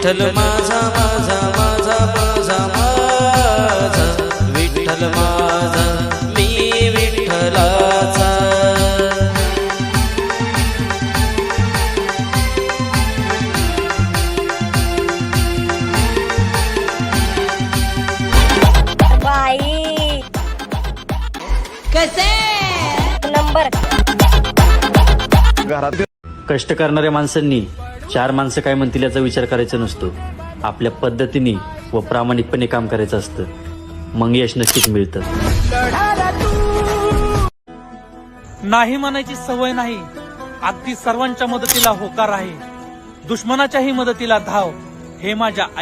विठ्ठल माझा माझा माझा माझा माझा विठ्ठल माझा मी विठ्ठलाचा. बाई कसे नंबर. कष्ट करणाऱ्या माणसांनी चार माणसं काय म्हणतील याचा विचार करायचा नसतो. आपल्या पद्धतीने व प्रामाणिकपणे काम करायचं असतं, मग यश नक्कीच मिळतं. नाही म्हणायची सवय नाही, अगदी सर्वांच्या मदतीला होकार आहे. दुश्मनाच्याही मदतीला धाव, हे माझ्या आई